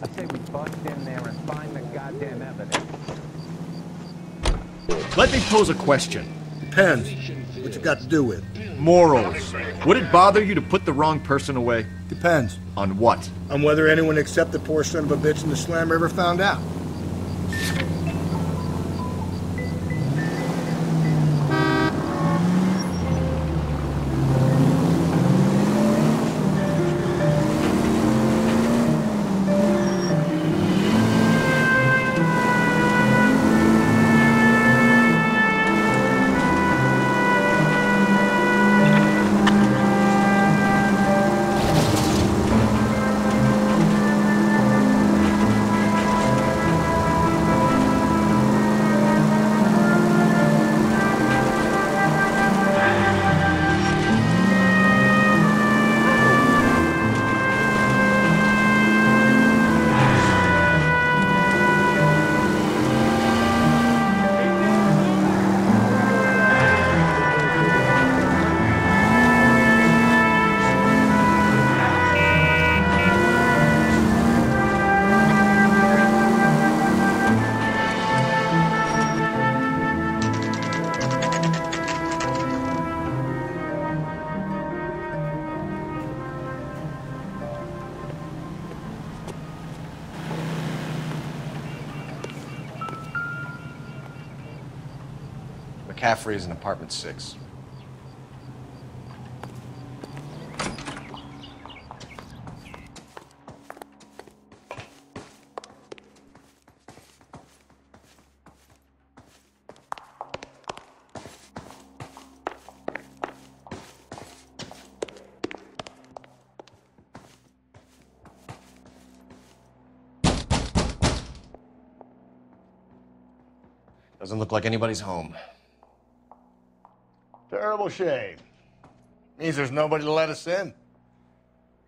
I say we bust in there and find the goddamn evidence. Let me pose a question. Depends. What you got to do with? Morals. Would it bother you to put the wrong person away? Depends. On what? On whether anyone except the poor son of a bitch in the slammer ever found out. McCaffrey is in apartment 6. Doesn't look like anybody's home. Terrible shame. Means there's nobody to let us in.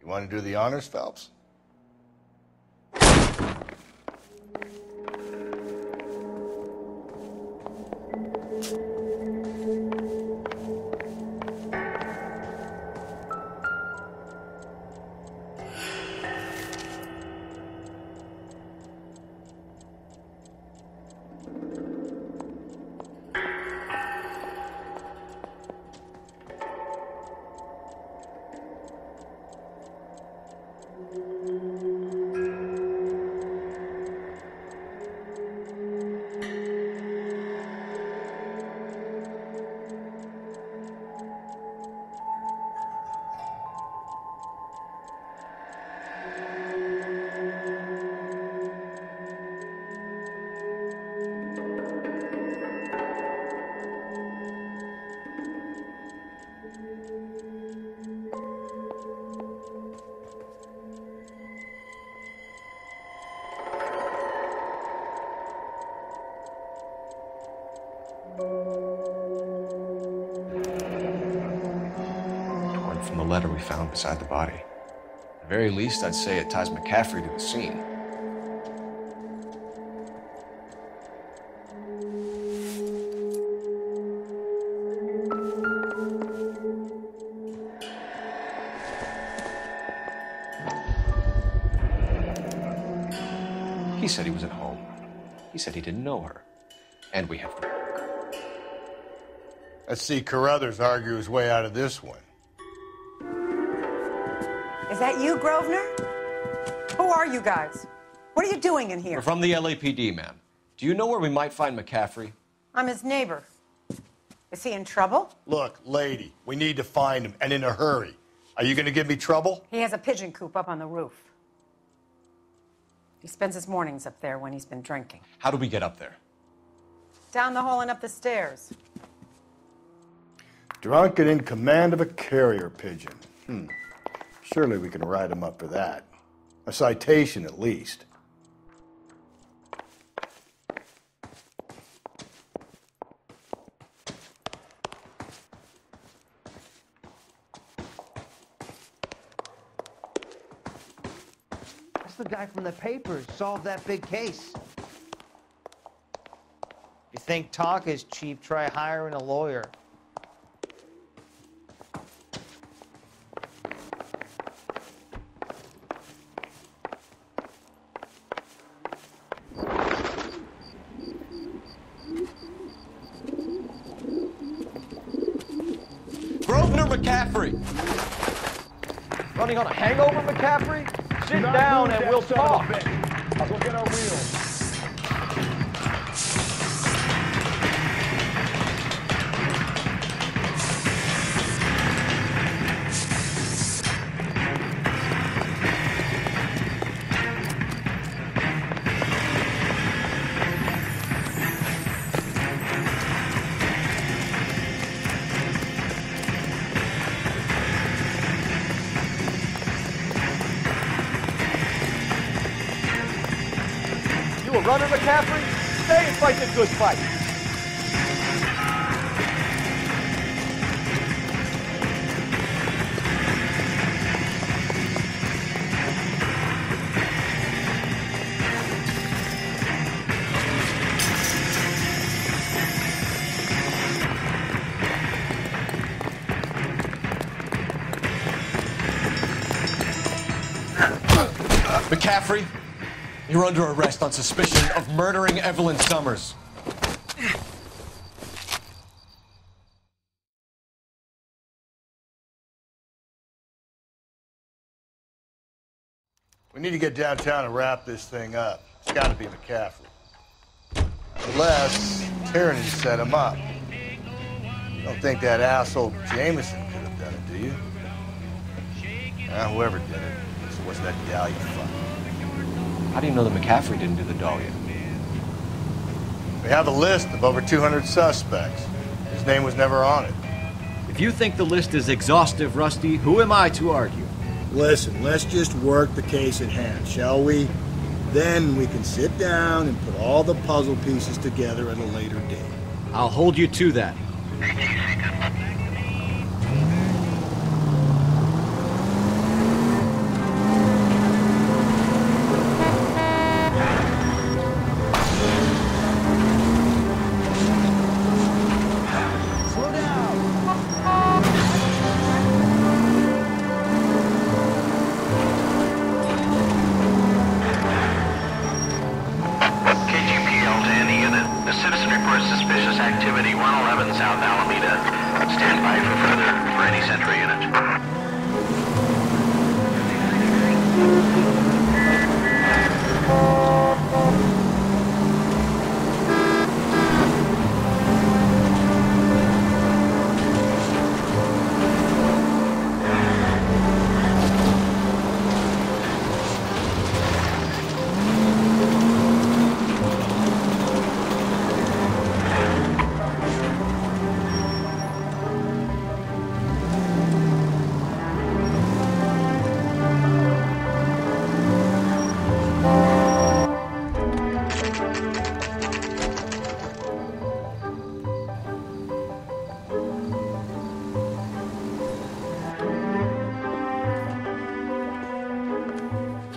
You want to do the honors, Phelps? From the letter we found beside the body. At the very least, I'd say it ties McCaffrey to the scene. He said he was at home. He said he didn't know her. And we have to work. Let's see Carruthers argue his way out of this one. Is that you, Grosvenor? Who are you guys? What are you doing in here? We're from the L.A.P.D., ma'am. Do you know where we might find McCaffrey? I'm his neighbor. Is he in trouble? Look, lady, we need to find him, and in a hurry. Are you going to give me trouble? He has a pigeon coop up on the roof. He spends his mornings up there when he's been drinking. How do we get up there? Down the hall and up the stairs. Drunk and in command of a carrier pigeon. Surely we can write him up for that. A citation, at least. That's the guy from the papers. Solved that big case. You think talk is cheap, try hiring a lawyer. McCaffrey! Running on a hangover, McCaffrey? Sit down and we'll talk. I'll go get our wheels. You a runner, McCaffrey? Stay and fight the good fight. McCaffrey, you're under arrest on suspicion of murdering Evelyn Summers. We need to get downtown and wrap this thing up. It's got to be McCaffrey. Unless Tyranny set him up. You don't think that asshole Jameson could have done it, do you? Whoever did it. So what's that Dahlia fuck? How do you know that McCaffrey didn't do the Dahlia? We have a list of over 200 suspects. His name was never on it. If you think the list is exhaustive, Rusty, who am I to argue? Listen, let's just work the case at hand, shall we? Then we can sit down and put all the puzzle pieces together at a later date. I'll hold you to that. Suspicious activity, 111 South Alameda. Stand by for further for any Central unit.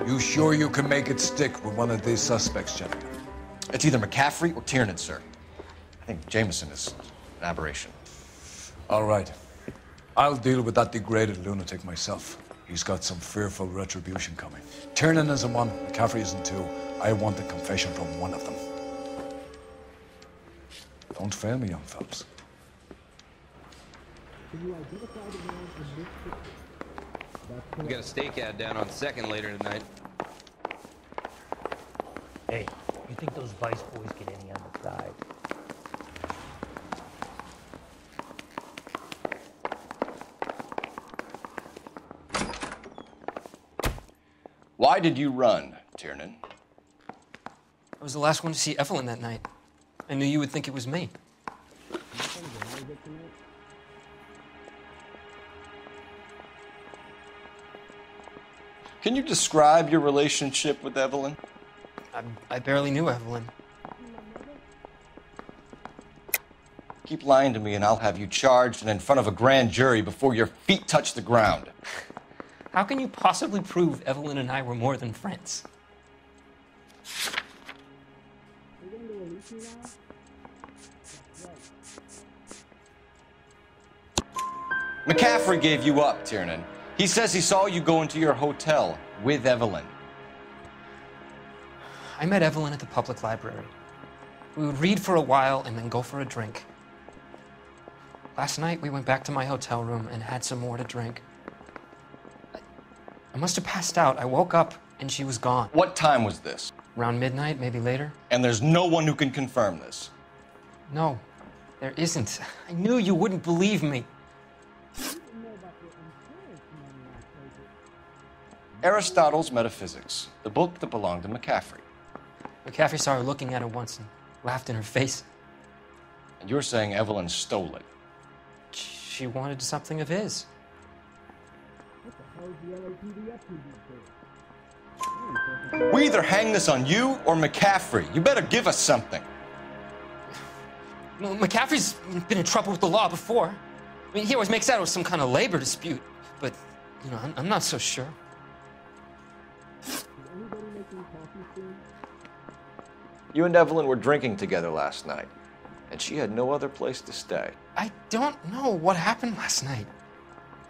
You sure you can make it stick with one of these suspects, gentlemen? It's either McCaffrey or Tiernan, sir. I think Jameson is an aberration. All right. I'll deal with that degraded lunatic myself. He's got some fearful retribution coming. Tiernan isn't one, McCaffrey isn't two. I want a confession from one of them. Don't fail me, young fellas. We got a stake ad down on 2nd later tonight. Hey, you think those Vice boys get any on the side? Why did you run, Tiernan? I was the last one to see Evelyn that night. I knew you would think it was me. Can you describe your relationship with Evelyn? I barely knew Evelyn. Keep lying to me and I'll have you charged and in front of a grand jury before your feet touch the ground. How can you possibly prove Evelyn and I were more than friends? McCaffrey gave you up, Tiernan. He says he saw you go into your hotel with Evelyn. I met Evelyn at the public library. We would read for a while and then go for a drink. Last night, we went back to my hotel room and had some more to drink. I must have passed out. I woke up and she was gone. What time was this? Around midnight, maybe later. And there's no one who can confirm this? No, there isn't. I knew you wouldn't believe me. Aristotle's Metaphysics, the book that belonged to McCaffrey. McCaffrey saw her looking at it once and laughed in her face. And you're saying Evelyn stole it? She wanted something of his. We either hang this on you or McCaffrey. You better give us something. Well, McCaffrey's been in trouble with the law before. I mean, he always makes out it was some kind of labor dispute. But, you know, I'm not so sure. You and Evelyn were drinking together last night, and she had no other place to stay. I don't know what happened last night.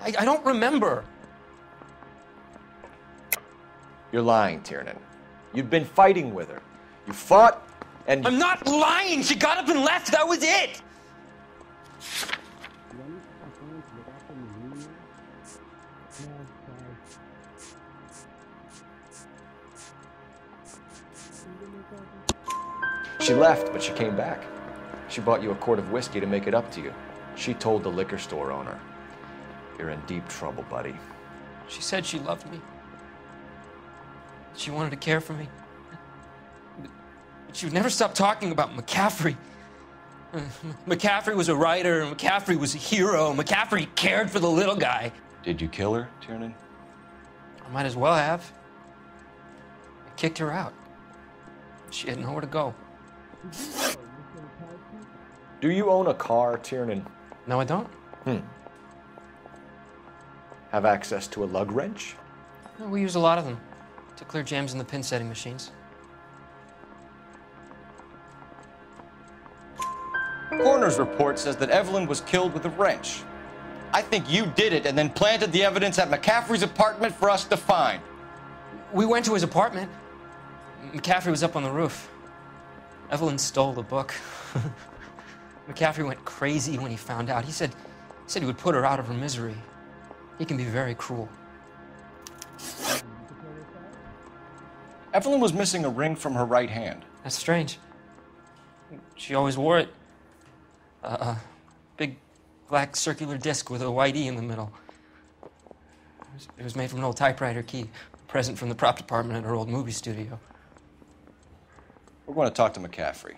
I don't remember. You're lying, Tiernan. You'd been fighting with her. You fought, and... I'm not lying! She got up and left! That was it! She left, but she came back. She bought you a quart of whiskey to make it up to you. She told the liquor store owner. You're in deep trouble, buddy. She said she loved me. She wanted to care for me. But she would never stop talking about McCaffrey. McCaffrey was a writer, and McCaffrey was a hero. McCaffrey cared for the little guy. Did you kill her, Tiernan? I might as well have. I kicked her out. She had nowhere to go. Do you own a car, Tiernan? No, I don't. Have access to a lug wrench? No, we use a lot of them to clear jams in the pin setting machines. Coroner's report says that Evelyn was killed with a wrench. I think you did it and then planted the evidence at McCaffrey's apartment for us to find. We went to his apartment. McCaffrey was up on the roof. Evelyn stole the book. McCaffrey went crazy when he found out. He said he would put her out of her misery. He can be very cruel. Evelyn was missing a ring from her right hand. That's strange. She always wore it. A big black circular disc with a white E in the middle. It was made from an old typewriter key, a present from the prop department at her old movie studio. We're going to talk to McCaffrey.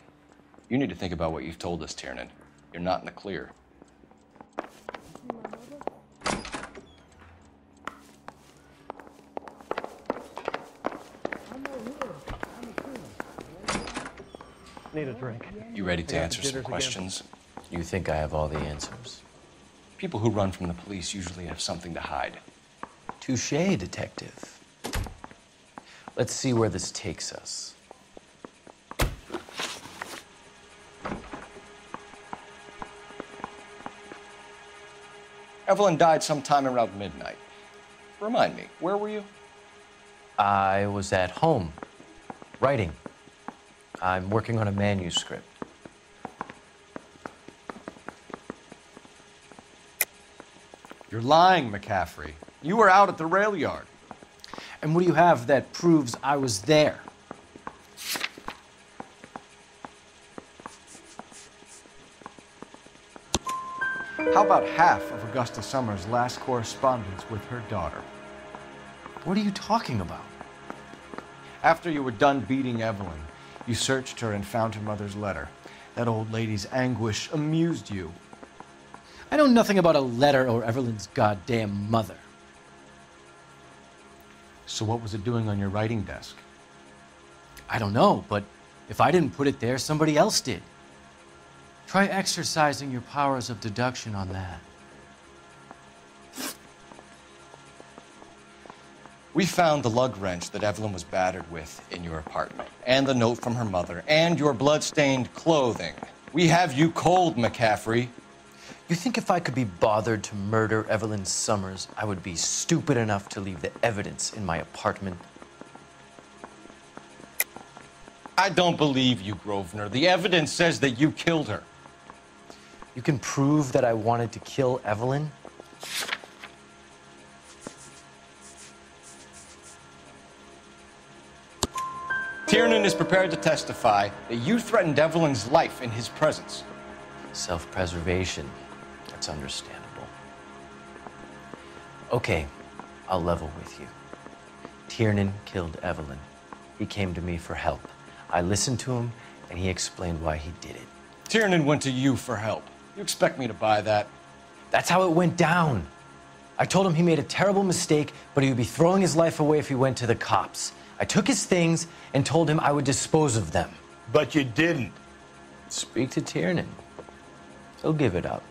You need to think about what you've told us, Tiernan. You're not in the clear. Need a drink. You ready to answer some questions? You think I have all the answers? People who run from the police usually have something to hide. Touché, detective. Let's see where this takes us. Evelyn died sometime around midnight. Remind me, where were you? I was at home, writing. I'm working on a manuscript. You're lying, McCaffrey. You were out at the rail yard. And what do you have that proves I was there? How about half of Augusta Summers' last correspondence with her daughter? What are you talking about? After you were done beating Evelyn, you searched her and found her mother's letter. That old lady's anguish amused you. I know nothing about a letter or Evelyn's goddamn mother. So what was it doing on your writing desk? I don't know, but if I didn't put it there, somebody else did. Try exercising your powers of deduction on that. We found the lug wrench that Evelyn was battered with in your apartment, and the note from her mother, and your blood-stained clothing. We have you cold, McCaffrey. You think if I could be bothered to murder Evelyn Summers, I would be stupid enough to leave the evidence in my apartment? I don't believe you, Grosvenor. The evidence says that you killed her. You can prove that I wanted to kill Evelyn? Tiernan is prepared to testify that you threatened Evelyn's life in his presence. Self-preservation. That's understandable. Okay, I'll level with you. Tiernan killed Evelyn. He came to me for help. I listened to him, and he explained why he did it. Tiernan went to you for help. You expect me to buy that? That's how it went down. I told him he made a terrible mistake, but he would be throwing his life away if he went to the cops. I took his things and told him I would dispose of them. But you didn't. Speak to Tiernan. He'll give it up.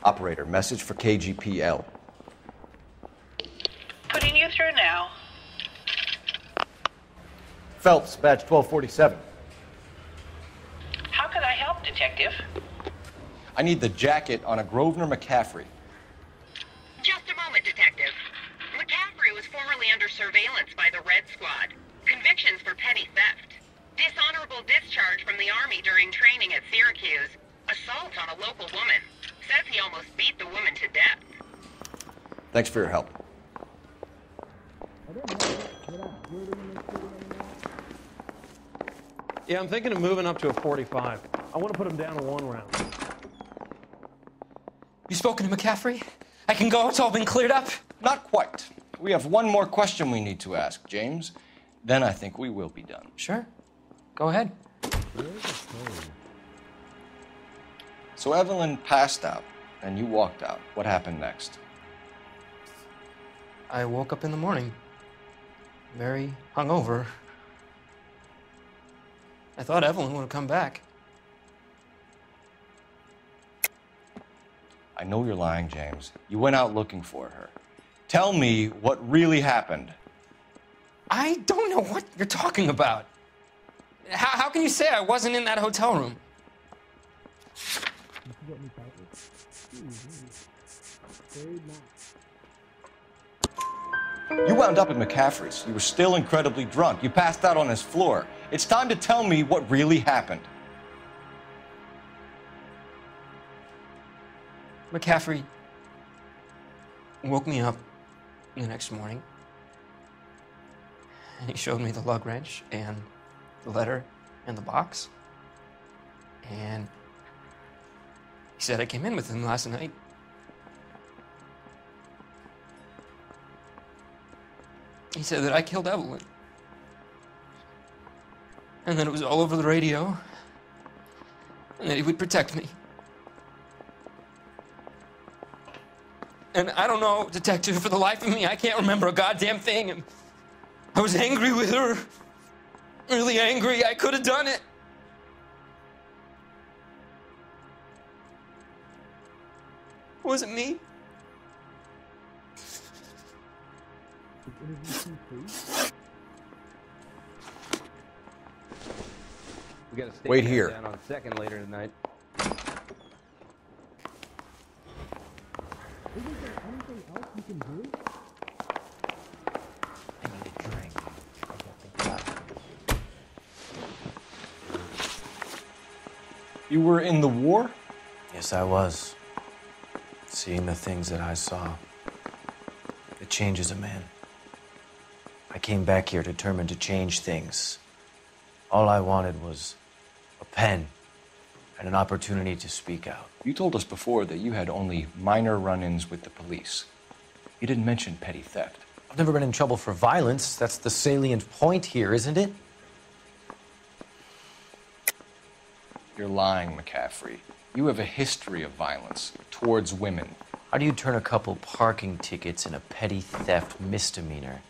Operator, message for KGPL. Putting you through now. Phelps, badge 1247. How could I help, Detective? I need the jacket on a Grosvenor McCaffrey. Just a moment, Detective. McCaffrey was formerly under surveillance by the Red Squad. Convictions for petty theft. Dishonorable discharge from the Army during training at Syracuse. Assault on a local woman. Says he almost beat the woman to death. Thanks for your help. Yeah, I'm thinking of moving up to a 45. I want to put him down to 1 round. You spoken to McCaffrey? I can go? It's all been cleared up? Not quite. We have one more question we need to ask, James. Then I think we will be done. Sure. Go ahead. So Evelyn passed out, and you walked out. What happened next? I woke up in the morning, very hungover. I thought Evelyn would have come back. I know you're lying, James. You went out looking for her. Tell me what really happened. I don't know what you're talking about. How can you say I wasn't in that hotel room? You wound up at McCaffrey's. You were still incredibly drunk. You passed out on his floor. It's time to tell me what really happened. McCaffrey woke me up the next morning, and he showed me the lug wrench and the letter and the box, and he said I came in with him last night. He said that I killed Evelyn, and that it was all over the radio, and that he would protect me. And I don't know, Detective, for the life of me, I can't remember a goddamn thing. And I was angry with her. Really angry. I could have done it. It wasn't me. We got a stake Wait here. down on 2nd later tonight. Isn't there anything else you can do? I need a drink. I got the gun. You were in the war? Yes, I was. Seeing the things that I saw, it changes a man. I came back here determined to change things. All I wanted was a pen and an opportunity to speak out. You told us before that you had only minor run-ins with the police. You didn't mention petty theft. I've never been in trouble for violence. That's the salient point here, isn't it? You're lying, McCaffrey. You have a history of violence towards women. How do you turn a couple parking tickets and a petty theft misdemeanor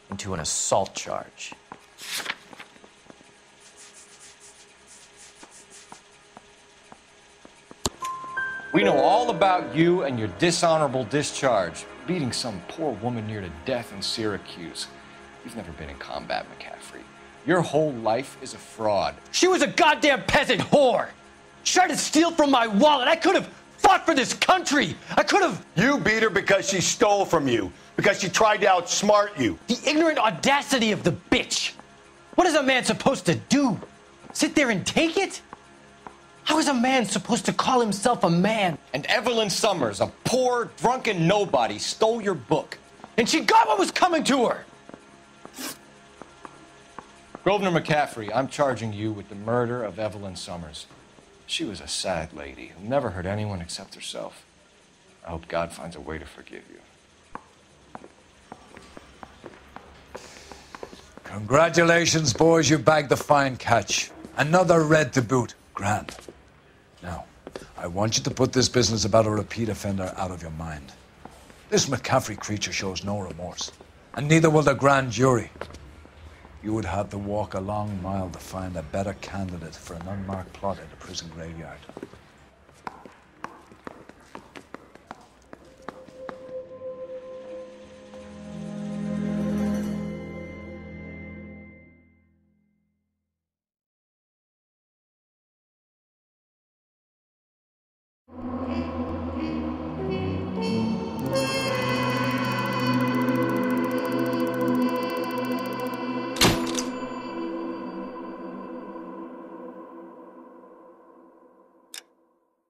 into an assault charge? We know all about you and your dishonorable discharge, beating some poor woman near to death in Syracuse. You've never been in combat, McCaffrey. Your whole life is a fraud. She was a goddamn peasant whore! She tried to steal from my wallet. I could have fought for this country. I could have. You beat her because she stole from you, because she tried to outsmart you. The ignorant audacity of the bitch. What is a man supposed to do? Sit there and take it? How is a man supposed to call himself a man? And Evelyn Summers, a poor, drunken nobody, stole your book. And she got what was coming to her. Grosvenor McCaffrey, I'm charging you with the murder of Evelyn Summers. She was a sad lady who never hurt anyone except herself. I hope God finds a way to forgive you. Congratulations, boys. You bagged the fine catch. Another red to boot. Grand. Now, I want you to put this business about a repeat offender out of your mind. This McCaffrey creature shows no remorse, and neither will the grand jury. You would have to walk a long mile to find a better candidate for an unmarked plot in a prison graveyard.